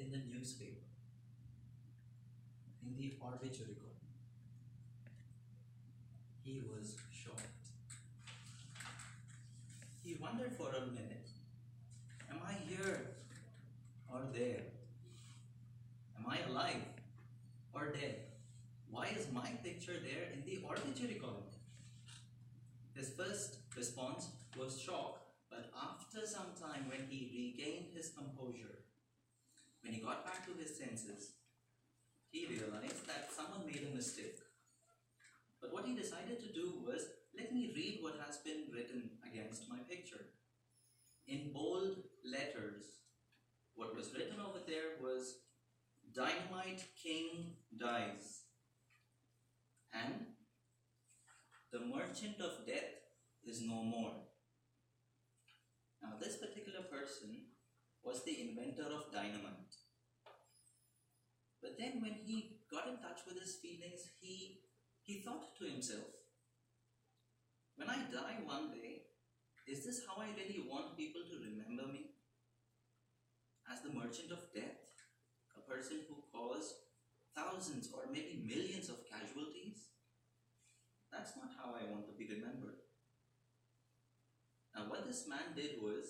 in the newspaper, in the obituary column. He was shocked. He wondered for a minute, am I here or there? Am I alive or dead? Why is my picture there in the obituary column? His first response was shock, but after some time, when he regained his composure, when he got back to his senses, he realized that someone made a mistake. But what he decided to do was, let me read what has been written against my picture. In bold letters, what was written over there was, Dynamite King dies, and the merchant of death is no more. Now, this particular person was the inventor of dynamite. But then when he got in touch with his feelings, he thought to himself, when I die one day, is this how I really want people to remember me? As the merchant of death, a person who caused thousands or maybe millions of casualties? That's not how I want to be remembered. Now, what this man did was,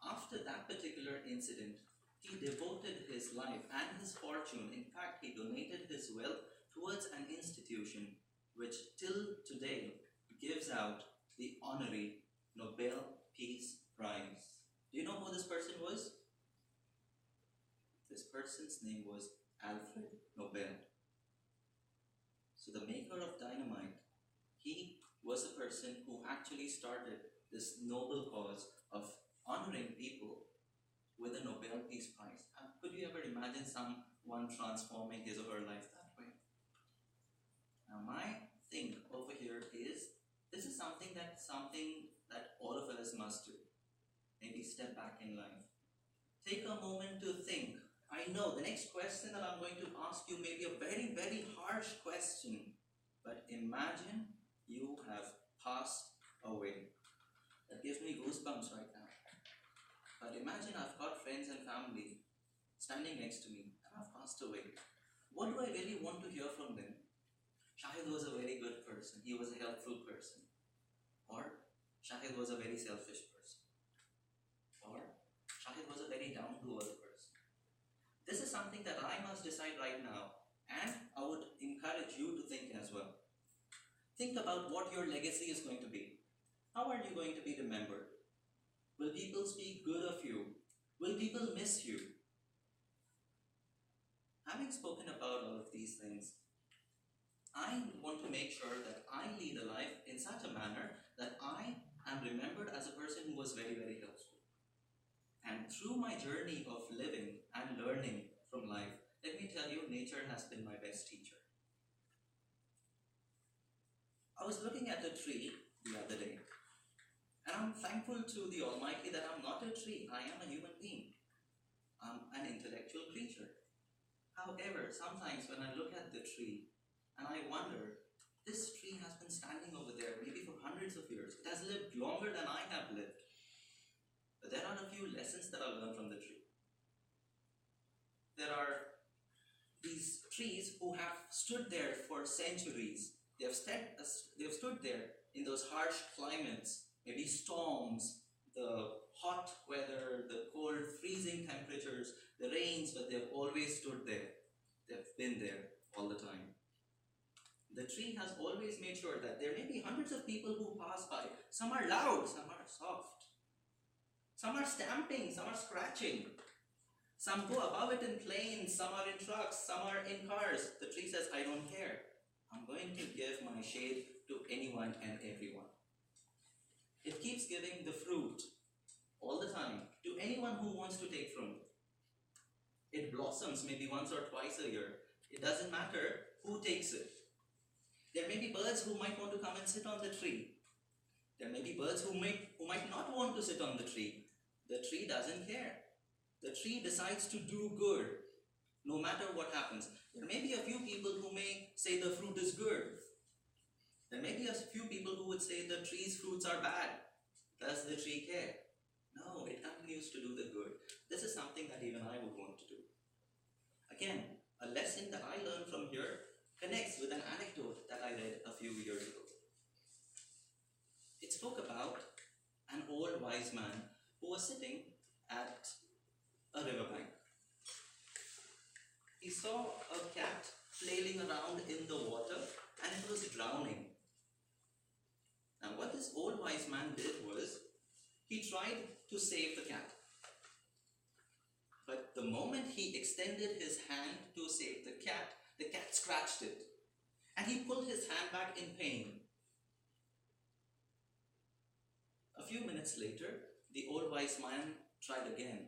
after that particular incident, he devoted his life and his fortune. In fact, he donated his wealth towards an institution which till today gives out the honorary Nobel Peace Prize. Do you know who this person was? This person's name was Alfred Nobel. So the maker of dynamite, he was the person who actually started this noble cause of honoring people with a Nobel Peace Prize. Could you ever imagine someone transforming his or her life that way? Now my thing over here is, this is something that all of us must do. Maybe step back in life. Take a moment to think. I know the next question that I'm going to ask you may be a very, very harsh question, but imagine you have passed away. That gives me goosebumps right now. But imagine I've got friends and family standing next to me and I've passed away. What do I really want to hear from them? Shahid was a very good person. He was a helpful person. Or Shahid was a very selfish person. Or Shahid was a very down-to-earth person. This is something that I must decide right now, and I would encourage you to think as well. Think about what your legacy is going to be. How are you going to be remembered? Will people speak good of you? Will people miss you? Having spoken about all of these things, I want to make sure that I lead a life in such a manner that I am remembered as a person who was very, very helpful. And through my journey of living and learning from life, let me tell you, nature has been my best teacher. I was looking at a tree the other day, and I'm thankful to the Almighty that I'm not a tree, I am a human being. I'm an intellectual creature. However, sometimes when I look at the tree, and I wonder, this tree has been standing over there maybe for hundreds of years. It has lived longer than I have lived. But there are a few lessons that I learned from the tree. There are these trees who have stood there for centuries. They have stood there in those harsh climates, maybe storms, the hot weather, the cold, freezing temperatures, the rains, but they've always stood there. They've been there all the time. The tree has always made sure that there may be hundreds of people who pass by. Some are loud, some are soft. Some are stamping, some are scratching. Some go above it in planes, some are in trucks, some are in cars. The tree says, I don't care. I'm going to give my shade to anyone and everyone. It keeps giving the fruit all the time to anyone who wants to take from it. It blossoms maybe once or twice a year. It doesn't matter who takes it. There may be birds who might want to come and sit on the tree. There may be birds who might not want to sit on the tree. The tree doesn't care. The tree decides to do good no matter what happens. There may be a few people who may say the fruit is good. There may be a few people who would say the tree's fruits are bad. Does the tree care? No, it continues to do the good. This is something that even I would want to do. Again, a lesson that I learned from here connects with an anecdote that I read a few years ago. It spoke about an old wise man who was sitting at a riverbank. He saw a cat flailing around in the water and it was drowning. Now, what this old wise man did was he tried to save the cat. But the moment he extended his hand to save the cat scratched it. And he pulled his hand back in pain. A few minutes later, the old wise man tried again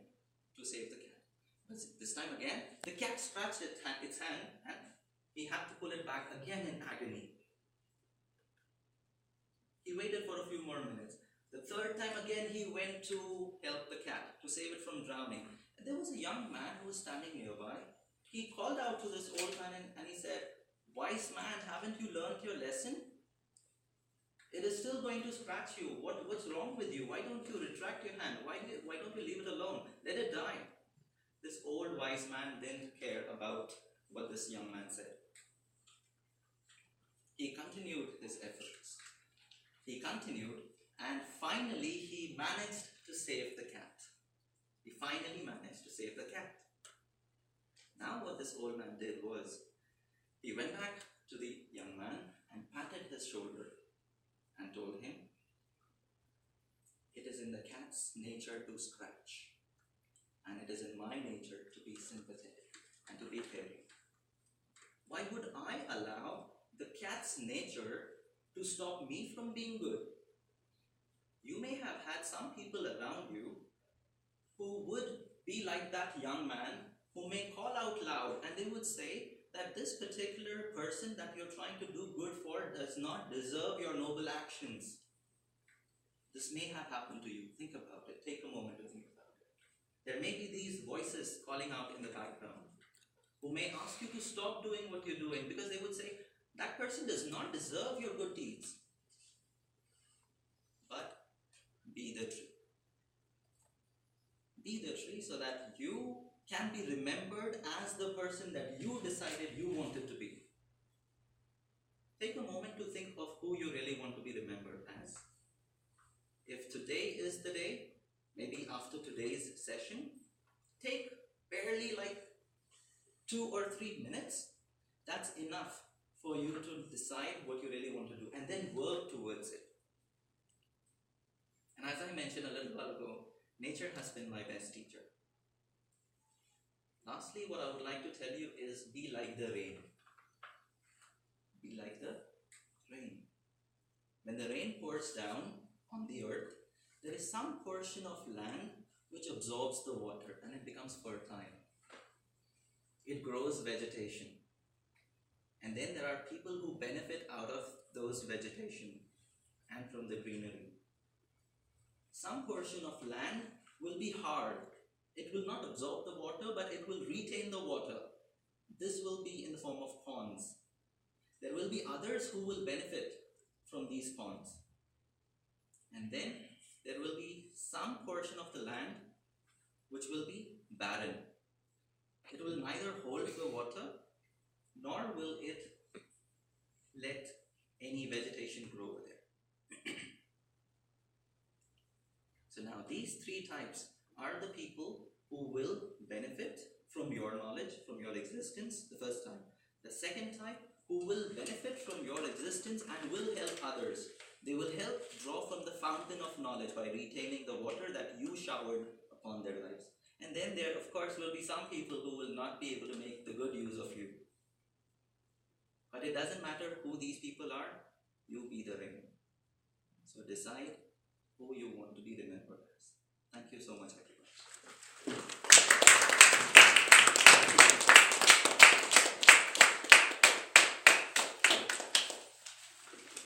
to save the cat. But this time again, the cat scratched its hand and he had to pull it back again in agony. He waited for a few more minutes. The third time again, he went to help the cat, to save it from drowning. And there was a young man who was standing nearby. He called out to this old man and he said, "Wise man, haven't you learned your lesson? It is still going to scratch you. What's wrong with you? Why don't you retract your hand? Why don't you leave it alone? Let it die." This old wise man didn't care about what this young man said. He continued his efforts. He continued, and finally he managed to save the cat. He finally managed to save the cat. Now what this old man did was, he went back to the young man and patted his shoulder and told him, "It is in the cat's nature to scratch, and it is in my nature to be sympathetic and to be caring. Why would I allow the cat's nature to stop me from being good? You may have had some people around you who would be like that young man who may call out loud and they would say that this particular person that you're trying to do good for does not deserve your noble actions." This may have happened to you. Think about it. Take a moment to think about it. There may be these voices calling out in the background who may ask you to stop doing what you're doing because they would say, that person does not deserve your good deeds. But be the tree. Be the tree so that you can be remembered as the person that you decided you wanted to be. Take a moment to think of who you really want to be remembered as. If today is the day, maybe after today's session, take barely like 2 or 3 minutes. That's enough for you to decide what you really want to do and then work towards it. And as I mentioned a little while ago, nature has been my best teacher. Lastly, what I would like to tell you is be like the rain. Be like the rain. When the rain pours down on the earth, there is some portion of land which absorbs the water and it becomes fertile. It grows vegetation. And then there are people who benefit out of those vegetation and from the greenery. Some portion of land will be hard. It will not absorb the water, but it will retain the water. This will be in the form of ponds. There will be others who will benefit from these ponds. And then there will be some portion of the land which will be barren. It will neither hold the water nor will it let any vegetation grow there. So now these 3 types are the people who will benefit from your knowledge, from your existence, the first type. The second type, who will benefit from your existence and will help others. They will help draw from the fountain of knowledge by retaining the water that you showered upon their lives. And then there, of course, will be some people who will not be able to make the good use of you. But it doesn't matter who these people are, you be the rain. So decide who you want to be remembered as. Thank you so much, everyone.